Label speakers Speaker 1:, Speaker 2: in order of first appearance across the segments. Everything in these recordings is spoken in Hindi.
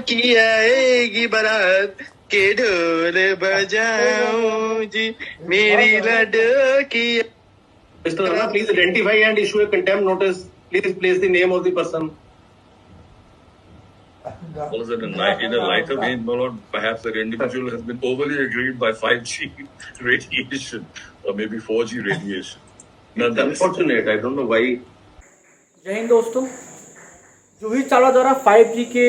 Speaker 1: की आएगी बारात के ढोल बजाओ जी मेरी लड्डू की। Mr. Rana, please identify and issue a contempt notice. Please place the name of the person.
Speaker 2: Was it in a lighter vein, Malone? Perhaps that individual has been overly aggrieved by 5G radiation or maybe 4G radiation.
Speaker 1: It's unfortunate. I don't know why.
Speaker 3: जय हिंद दोस्तों, जूही चावला द्वारा 5G के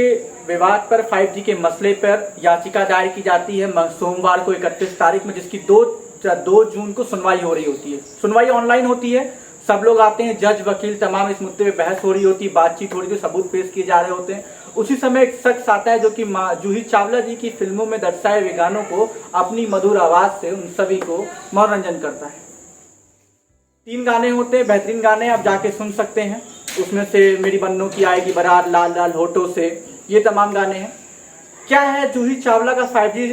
Speaker 3: विवाद पर 5G के मसले पर याचिका दायर की जाती है सोमवार को 31 तारीख में, जिसकी 2 जून को सुनवाई हो रही होती है। सुनवाई ऑनलाइन होती है, सब लोग आते हैं, जज वकील तमाम इस मुद्दे पे बहस हो रही होती है, बातचीत हो रही होती है, सबूत पेश किए जा रहे होते हैं। उसी समय एक शख्स आता है जो कि जूही चावला जी की फिल्मों में दर्शाए हुए गानों को अपनी मधुर आवाज से उन सभी को मनोरंजन करता है। 3 गाने होते हैं, बेहतरीन गाने, आप जाके सुन सकते हैं। उसमें से मेरी बन्नों की आएगी बारात, लाल लाल होठों से, ये तमाम गाने हैं। क्या है जूही चावला का 5G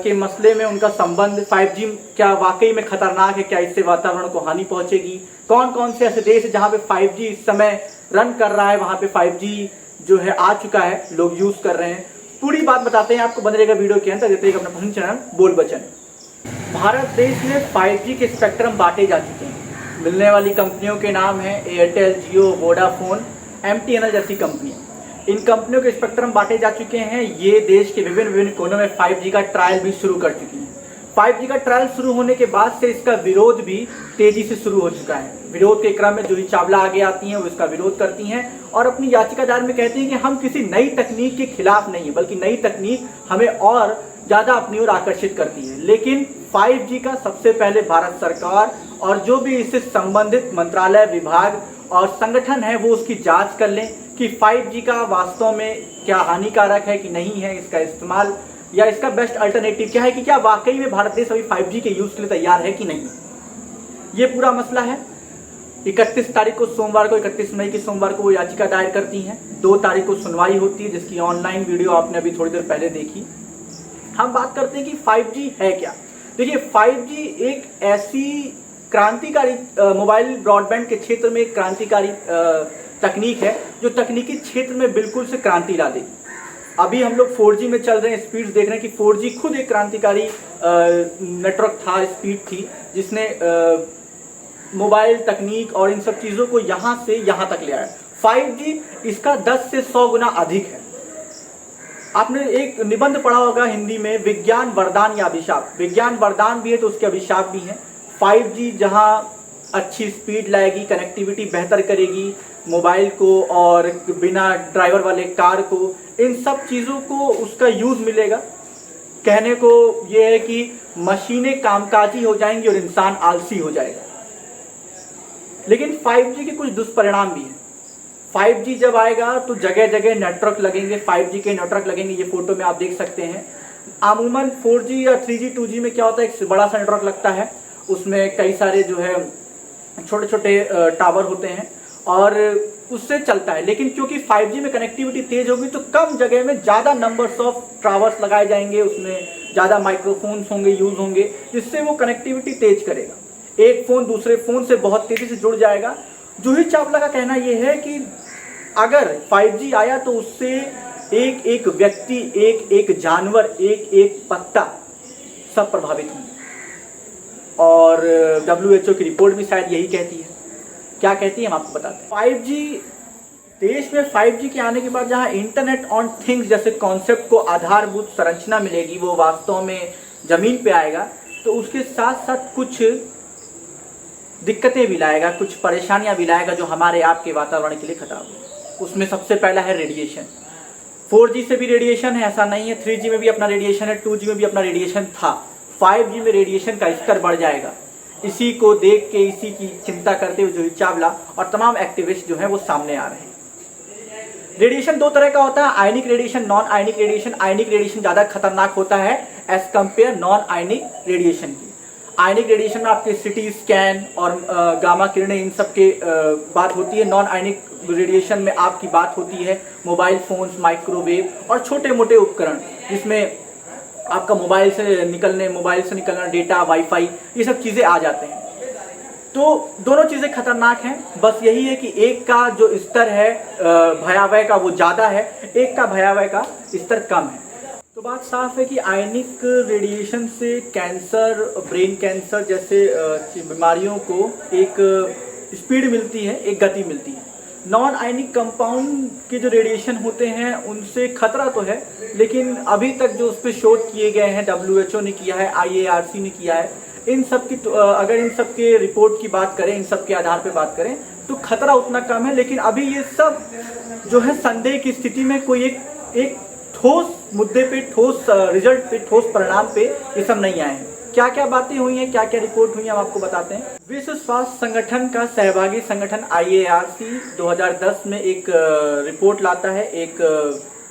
Speaker 3: के मसले में उनका संबंध? 5G क्या वाकई में खतरनाक है? क्या इससे वातावरण को हानि पहुंचेगी? कौन कौन से ऐसे देश है जहां पे 5G इस समय रन कर रहा है, वहां पे 5G जो है आ चुका है, लोग यूज कर रहे हैं? पूरी बात बताते हैं आपको, बने रहेगा वीडियो के अंदर। देते अपना पसंद चैनल बोल बचन। भारत देश में 5G के स्पेक्ट्रम बांटे जा चुके हैं। मिलने वाली कंपनियों के नाम हैं एयरटेल, जियो, वोडाफोन, MTNL जैसी कंपनियां। इन कंपनियों के स्पेक्ट्रम बांटे जा चुके हैं। ये देश के विभिन्न कोनों में 5G का ट्रायल भी शुरू कर चुकी हैं। 5G का ट्रायल शुरू होने के बाद से इसका विरोध भी तेजी से शुरू हो चुका है। विरोध के क्रम में जूही चावला आगे आती हैं, वो इसका विरोध करती हैं और अपनी याचिका दायर में कहती हैं कि हम किसी नई तकनीक के खिलाफ नहीं है, बल्कि नई तकनीक हमें और ज्यादा अपनी ओर आकर्षित करती है। लेकिन 5G का सबसे पहले भारत सरकार और जो भी इससे संबंधित मंत्रालय, विभाग और संगठन है, वो उसकी जांच कर लें कि 5G का वास्तव में क्या हानिकारक है कि नहीं है, इसका इस्तेमाल या इसका बेस्ट अल्टरनेटिव क्या है, कि क्या वाकई में भारत देश अभी 5G के यूज के लिए तैयार है कि नहीं। ये पूरा मसला है। 31 तारीख को सोमवार को, 31 मई की सोमवार को वो याचिका दायर करती हैं। 2 तारीख को सुनवाई होती है, जिसकी ऑनलाइन वीडियो आपने अभी थोड़ी देर पहले देखी। हम बात करते हैं कि 5G है क्या। देखिए, 5G एक ऐसी क्रांतिकारी मोबाइल ब्रॉडबैंड के क्षेत्र में एक क्रांतिकारी तकनीक है जो तकनीकी क्षेत्र में बिल्कुल से क्रांति ला देगी। अभी हम लोग 4G में चल रहे हैं, स्पीड देख रहे हैं कि 4G खुद एक क्रांतिकारी नेटवर्क था, स्पीड थी, जिसने मोबाइल तकनीक और इन सब चीज़ों को यहाँ से यहाँ तक ले आया। 5G इसका 10 से 100 गुना अधिक है। आपने एक निबंध पढ़ा होगा हिंदी में, विज्ञान वरदान या अभिशाप। विज्ञान वरदान भी है तो उसके अभिशाप भी है। 5G जहां अच्छी स्पीड लाएगी, कनेक्टिविटी बेहतर करेगी मोबाइल को और बिना ड्राइवर वाले कार को, इन सब चीज़ों को उसका यूज मिलेगा। कहने को यह है कि मशीनें कामकाजी हो जाएंगी और इंसान आलसी हो जाएगा। लेकिन 5G के कुछ दुष्परिणाम भी हैं। 5G जब आएगा तो जगह जगह नेटवर्क लगेंगे, 5G के नेटवर्क लगेंगे। ये फोटो में आप देख सकते हैं। अमूमन 4G या 3G 2G में क्या होता है, एक बड़ा सा नेटवर्क लगता है, उसमें कई सारे जो है छोटे छोटे टावर होते हैं और उससे चलता है। लेकिन क्योंकि 5G में कनेक्टिविटी तेज होगी तो कम जगह में ज़्यादा नंबर्स ऑफ टावर्स लगाए जाएंगे, उसमें ज़्यादा माइक्रोफोन्स होंगे, यूज होंगे, जिससे वो कनेक्टिविटी तेज करेगा। एक फ़ोन दूसरे फ़ोन से बहुत तेज़ी से जुड़ जाएगा। जूही चावला का कहना यह है कि अगर 5G आया तो उससे एक एक व्यक्ति, एक एक जानवर, एक एक पत्ता सब प्रभावित होंगे। और WHO की रिपोर्ट भी शायद यही कहती है। क्या कहती है हम आपको बताते हैं। 5G देश में 5G के आने के बाद जहां इंटरनेट ऑन थिंग्स जैसे कॉन्सेप्ट को आधारभूत संरचना मिलेगी, वो वास्तव में जमीन पे आएगा, तो उसके साथ साथ कुछ दिक्कतें भी लाएगा, कुछ परेशानियां भी लाएगा जो हमारे आपके वातावरण के लिए खतरा हो। उसमें सबसे पहला है रेडिएशन। 4G से भी रेडिएशन है, ऐसा नहीं है। 3G में भी अपना रेडिएशन है, 2G में भी अपना रेडिएशन था। 5G में रेडिएशन का स्तर बढ़ जाएगा। इसी को देख के, इसी की चिंता करते हुए जूही चावला और तमाम एक्टिविस्ट जो हैं वो सामने आ रहे हैं। रेडिएशन 2 तरह का होता है, ionic radiation, non ionic radiation. Ionic radiation ज़्यादा खतरनाक होता है as compare non ionic radiation की। आयनिक रेडिएशन में आपके सिटी स्कैन और गामा किरणें, इन सब के बात होती है। नॉन आयनिक रेडिएशन में आपकी बात होती है मोबाइल फोन्स, माइक्रोवेव और छोटे मोटे उपकरण, जिसमें आपका मोबाइल से निकलना डेटा, वाईफाई, ये सब चीज़ें आ जाते हैं। तो दोनों चीज़ें खतरनाक हैं, बस यही है कि एक का जो स्तर है भयावह का वो ज़्यादा है, एक का भयावह का स्तर कम है। तो बात साफ है कि आयनिक रेडिएशन से कैंसर, ब्रेन कैंसर जैसे बीमारियों को एक स्पीड मिलती है, एक गति मिलती है। नॉन आयनिक कंपाउंड के जो रेडिएशन होते हैं उनसे खतरा तो है, लेकिन अभी तक जो उस पर शोध किए गए हैं, WHO ने किया है, IARC ने किया है, इन सब की अगर इन सब के रिपोर्ट की बात करें, इन सब के आधार पर बात करें तो खतरा उतना कम है। लेकिन अभी ये सब जो है संदेह की स्थिति में कोई एक ठोस मुद्दे पे, ठोस रिजल्ट पे, ठोस परिणाम पे ये सब नहीं आए हैं। क्या क्या बातें हुई हैं, क्या क्या रिपोर्ट हुई हैं, हम आपको बताते हैं। विश्व स्वास्थ्य संगठन का सहभागी संगठन IARC 2010 में एक रिपोर्ट लाता है, एक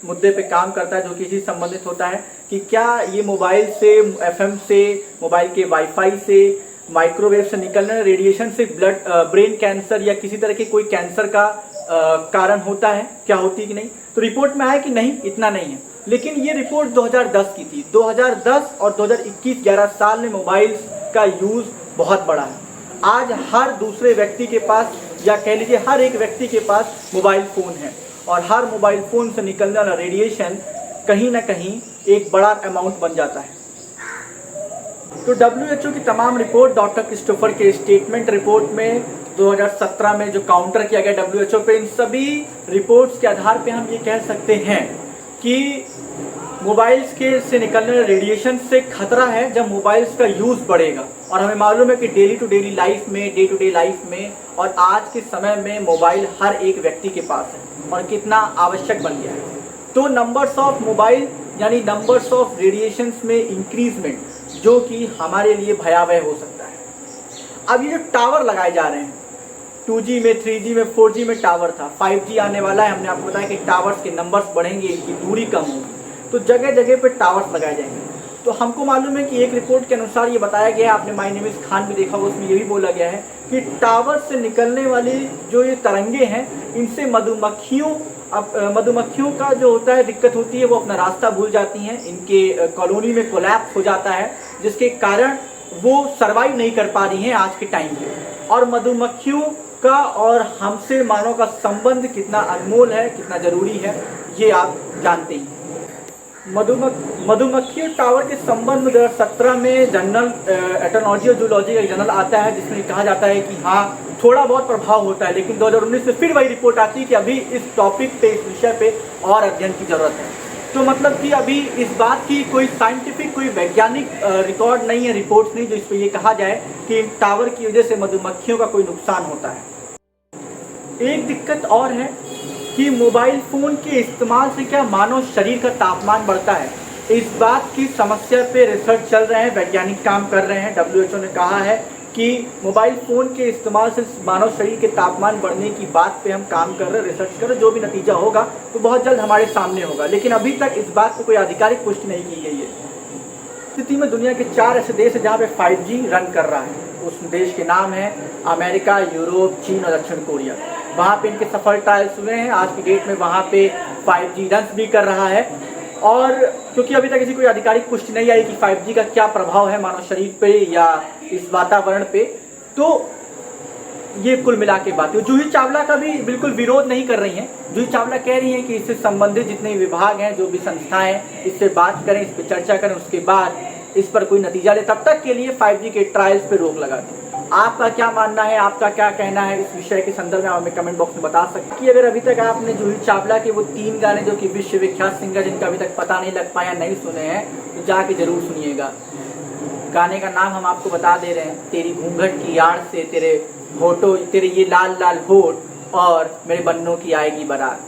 Speaker 3: मुद्दे पे काम करता है जो किसी संबंधित होता है कि क्या ये मोबाइल से, FM से, मोबाइल के वाईफाई से, माइक्रोवेव से निकलने रेडिएशन से ब्रेन कैंसर या किसी तरह के कोई कैंसर का कारण होता है, क्या होती है कि नहीं। तो रिपोर्ट में आया कि नहीं, इतना नहीं है। लेकिन ये रिपोर्ट 2010 की थी। 2010 और 2021 11 साल में मोबाइल का यूज़ बहुत बढ़ा है। आज हर दूसरे व्यक्ति के पास, या कह लीजिए हर एक व्यक्ति के पास मोबाइल फ़ोन है, और हर मोबाइल फ़ोन से निकलने वाला रेडिएशन कहीं ना कहीं एक बड़ा अमाउंट बन जाता है। तो WHO की तमाम रिपोर्ट, डॉक्टर क्रिस्टोफर के स्टेटमेंट रिपोर्ट में 2017 में जो काउंटर किया गया WHO पे, इन सभी रिपोर्ट्स के आधार पे हम ये कह सकते हैं कि मोबाइल्स के से निकलने वाले रेडिएशन से खतरा है जब मोबाइल्स का यूज़ बढ़ेगा। और हमें मालूम है कि डेली टू डेली लाइफ में, डे टू डे लाइफ में और आज के समय में मोबाइल हर एक व्यक्ति के पास है और कितना आवश्यक बन गया है। तो नंबर्स ऑफ मोबाइल यानी नंबर्स ऑफ रेडिएशंस में इंक्रीजमेंट जो कि हमारे लिए भयावह हो सकता है। अब ये जो टावर लगाए जा रहे हैं, 2G में, 3G में, 4G में टावर था, 5G आने वाला है। हमने आपको बताया कि टावर्स के नंबर्स बढ़ेंगे, इनकी दूरी कम होगी, तो जगह जगह पे टावर्स लगाए जाएंगे। तो हमको मालूम है कि एक रिपोर्ट के अनुसार ये बताया गया है, आपने माय नेम इज़ खान भी देखा होगा, उसमें ये भी बोला गया है कि टावर से निकलने वाली जो ये तरंगे हैं, इनसे मधुमक्खियों का जो होता है दिक्कत होती है, वो अपना रास्ता भूल जाती हैं, इनके कॉलोनी में कोलैप्स हो जाता है, जिसके कारण वो सर्वाइव नहीं कर पा रही हैं आज के टाइम पे। और मधुमक्खियों का और हमसे मानव का संबंध कितना अनमोल है, कितना जरूरी है, ये आप जानते हैं। मधुमक्खी टावर के संबंध में 2017 में जर्नल एटोलॉजी और जूलॉजी का जर्नल आता है, जिसमें कहा जाता है कि हाँ थोड़ा बहुत प्रभाव होता है। लेकिन 2019 में फिर वही रिपोर्ट आती है कि अभी इस टॉपिक पे, इस विषय पे और अध्ययन की जरूरत है। तो मतलब कि अभी इस बात की कोई साइंटिफिक, कोई वैज्ञानिक रिकॉर्ड नहीं है, रिपोर्ट्स नहीं, जो इस पर ये कहा जाए कि टावर की वजह से मधुमक्खियों का कोई नुकसान होता है। एक दिक्कत और है कि मोबाइल फ़ोन के इस्तेमाल से क्या मानव शरीर का तापमान बढ़ता है। इस बात की समस्या पे रिसर्च चल रहे हैं, वैज्ञानिक काम कर रहे हैं। WHO ने कहा है कि मोबाइल फ़ोन के इस्तेमाल से मानव शरीर के तापमान बढ़ने की बात पे हम काम कर रहे हैं, रिसर्च कर रहे हैं। जो भी नतीजा होगा तो बहुत जल्द हमारे सामने होगा, लेकिन अभी तक इस बात को कोई आधिकारिक पुष्टि नहीं की गई है। स्थिति में दुनिया के 4 ऐसे देश हैं जहाँ पे 5G रन कर रहा है। उस देश के नाम है अमेरिका, यूरोप, चीन और दक्षिण कोरिया। वहाँ पे इनके सफल ट्रायल्स हुए हैं। आज की डेट में वहाँ पे 5G रन भी कर रहा है। और क्योंकि अभी तक किसी कोई आधिकारिक पुष्टि नहीं आई कि 5G का क्या प्रभाव है मानव शरीर पे या इस वातावरण पे, तो ये कुल मिला के बात है। जूही चावला का भी बिल्कुल विरोध नहीं कर रही हैं। जूही चावला कह रही हैं कि इससे संबंधित जितने विभाग हैं, जो भी संस्थाएं, इससे बात करें, इस पर चर्चा करें, उसके बाद इस पर कोई नतीजा ले, तब तक के लिए 5G के ट्रायल्स पे रोक लगा दें। आपका क्या मानना है, आपका क्या कहना है इस विषय के संदर्भ में, आप हमें कमेंट बॉक्स में बता सकते हैं। कि अगर अभी तक आपने जूही चावला के वो 3 गाने जो कि विश्वविख्यात सिंगर जिनका अभी तक पता नहीं लग पाया, नहीं सुने हैं, तो जाके जरूर सुनिएगा। गाने का नाम हम आपको बता दे रहे हैं, तेरी घूंघट की आड़ से तेरे होठों, तेरे ये लाल लाल होठ और मेरे बन्नों की आएगी बारात।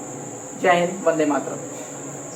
Speaker 3: जय हिंद, वंदे मातरम।